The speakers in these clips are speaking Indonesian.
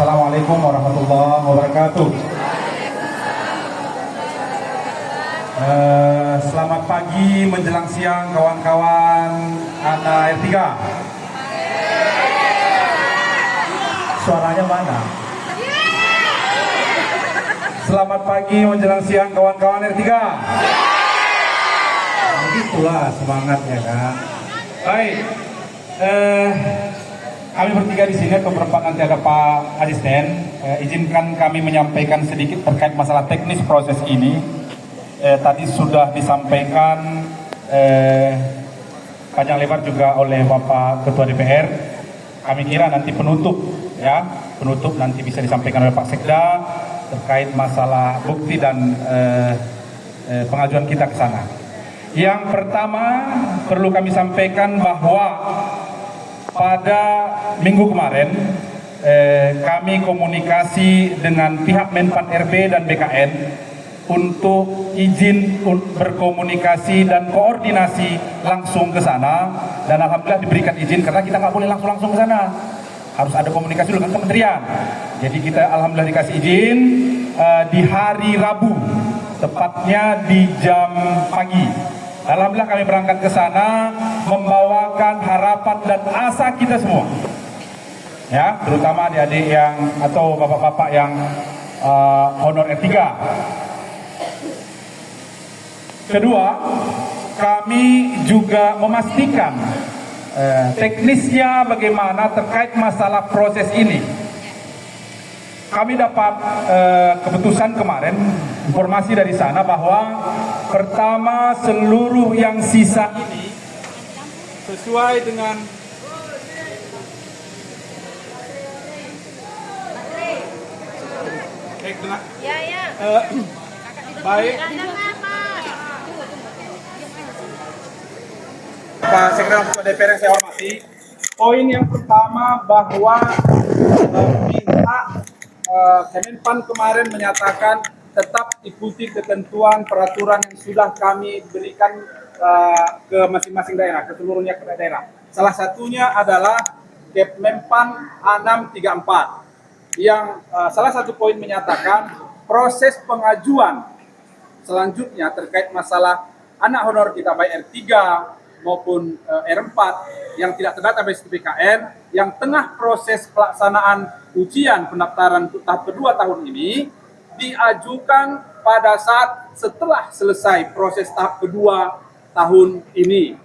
Assalamualaikum warahmatullahi wabarakatuh. Selamat pagi menjelang siang kawan-kawan anak R3. Suaranya mana? Selamat pagi menjelang siang kawan-kawan R3. Begitulah semangatnya kan. Baik. Kami bertiga di sini, beberapa nanti ada Pak Asisten. Izinkan kami menyampaikan sedikit terkait masalah teknis proses ini. Tadi sudah disampaikan panjang lebar juga oleh Bapak Ketua DPR. Kami kira nanti penutup nanti bisa disampaikan oleh Pak Sekda terkait masalah bukti dan pengajuan kita ke sana. Yang pertama perlu kami sampaikan bahwa pada minggu kemarin kami komunikasi dengan pihak Menpan RB dan BKN untuk izin berkomunikasi dan koordinasi langsung ke sana, dan alhamdulillah diberikan izin karena kita nggak boleh langsung ke sana, harus ada komunikasi dengan kementerian. Jadi kita alhamdulillah dikasih izin di hari Rabu, tepatnya di jam pagi. Alhamdulillah kami berangkat ke sana membawakan harapan dan asa kita semua, ya, terutama adik-adik yang atau bapak-bapak yang honor R3. Kedua, kami juga memastikan teknisnya bagaimana terkait masalah proses ini. Kami dapat keputusan kemarin, informasi dari sana bahwa pertama seluruh yang sisa ini sesuai dengan baik. Pak Sekda Ketua DPR yang saya hormati, poin yang pertama bahwa pihak Kemenpan kemarin menyatakan tetap ikuti ketentuan peraturan yang sudah kami berikan ke masing-masing daerah, ke seluruhnya ke daerah. Salah satunya adalah Kemenpan A634 yang salah satu poin menyatakan proses pengajuan selanjutnya terkait masalah anak honor kita baik R3 maupun R4 yang tidak terdata di BKN yang tengah proses pelaksanaan ujian pendaftaran untuk tahap kedua tahun ini diajukan pada saat setelah selesai proses tahap kedua tahun ini.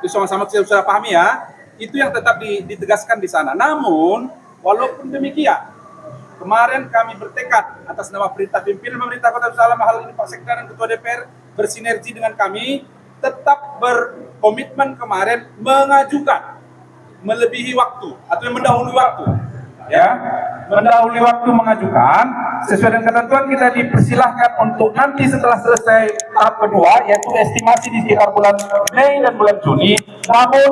Itu sama-sama kita sudah pahami ya. Itu yang tetap ditegaskan di sana. Namun walaupun demikian, kemarin kami bertekad atas nama perintah pimpinan pemerintah Kota Darussalam, hal ini Pak Sekda dan Ketua DPR bersinergi dengan kami, tetap berkomitmen kemarin mengajukan melebihi waktu atau mendahului waktu, ya, mendahului waktu mengajukan sesuai dengan ketentuan. Kita dipersilahkan untuk nanti setelah selesai tahap kedua, yaitu estimasi di sekitar bulan Mei dan bulan Juni. Namun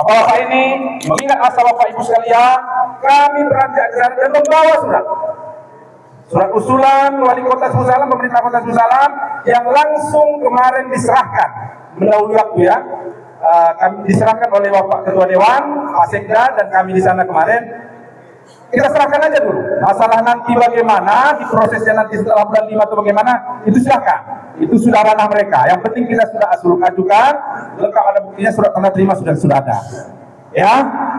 Bapak ini mengingat asa Bapak Ibu sekalian, kami beranjak ke sana dan membawa surat usulan Wali Kota Darussalam, pemerintah Kota Darussalam yang langsung kemarin diserahkan mendahului waktu, ya. Kami diserahkan oleh Bapak Ketua Dewan, Pak Sekda, dan kami di sana kemarin. Kita serahkan aja dulu. Masalah nanti bagaimana, di prosesnya nanti setelah bulan 5 atau bagaimana, itu silahkan. Itu sudah ranah mereka. Yang penting kita sudah ajukan, lengkap ada buktinya, surat tanda terima sudah ada. Ya,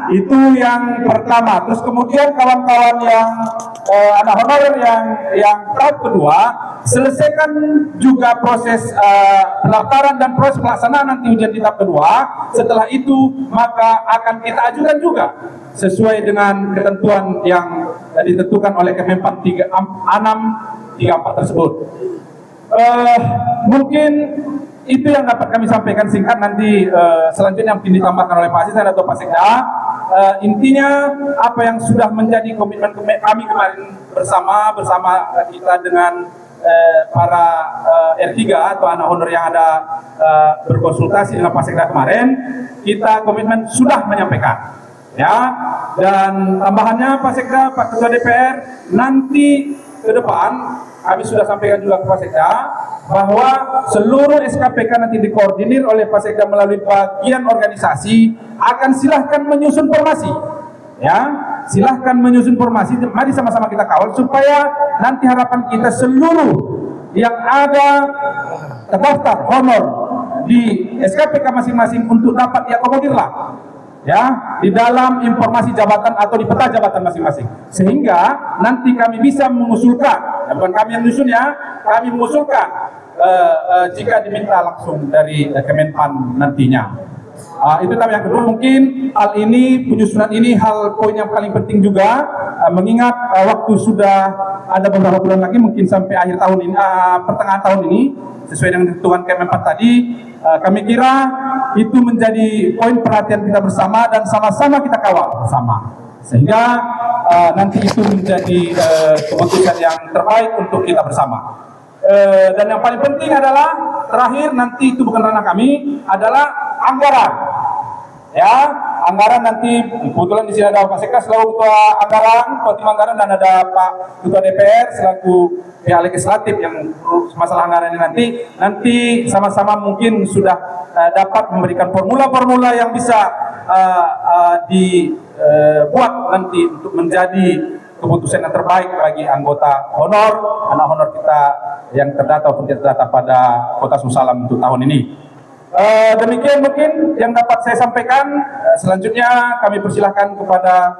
itu yang pertama. Terus kemudian kawan-kawan yang anak honor yang tahap kedua, selesaikan juga proses pendaftaran dan proses pelaksanaan nanti ujian di tahap kedua. Setelah itu maka akan kita ajukan juga sesuai dengan ketentuan yang ditentukan oleh Kemenpan 634 tersebut. Mungkin itu yang dapat kami sampaikan singkat. Nanti selanjutnya mungkin ditambahkan oleh Pak Asisten atau Pak Sekda. Intinya apa yang sudah menjadi komitmen kami kemarin bersama kita dengan para R3 atau anak honor yang ada berkonsultasi dengan Pak Sekda kemarin, kita komitmen sudah menyampaikan, ya. Dan tambahannya Pak Sekda, Pak Ketua DPR, nanti ke depan kami sudah sampaikan juga ke Pak Sekda bahwa seluruh SKPK nanti dikoordinir oleh Pak Sekda melalui bagian organisasi, akan silahkan menyusun formasi, ya. silahkan menyusun formasi, mari sama-sama kita kawal supaya nanti harapan kita seluruh yang ada terdaftar honor di SKPK masing-masing untuk dapat diakomodir lah ya di dalam informasi jabatan atau di peta jabatan masing-masing, sehingga nanti kami bisa mengusulkan, bukan kami yang menyusun ya, kami mengusulkan jika diminta langsung dari Kemenpan nantinya. Itu yang kedua. Mungkin hal ini, penyusunan ini hal poin yang paling penting juga, mengingat waktu sudah ada beberapa bulan lagi, mungkin sampai akhir tahun ini, pertengahan tahun ini, sesuai dengan hitungan Kemenpan tadi. Kami kira itu menjadi poin perhatian kita bersama dan sama-sama kita kawal bersama, sehingga nanti itu menjadi keputusan yang terbaik untuk kita bersama. Dan yang paling penting adalah terakhir, nanti itu bukan ranah kami, adalah anggaran. Ya, anggaran nanti kebetulan di sini ada Pak Sekda selaku Ketua Anggaran, Ketua Tim Anggaran, dan ada Pak Ketua DPR selaku pihak legislatif yang masalah anggaran ini nanti sama-sama mungkin sudah dapat memberikan formula-formula yang bisa dibuat nanti untuk menjadi keputusan yang terbaik bagi anggota honor, anak honor kita yang terdata atau tidak terdata pada Kota Susalam untuk tahun ini. Demikian mungkin yang dapat saya sampaikan. Selanjutnya kami persilahkan kepada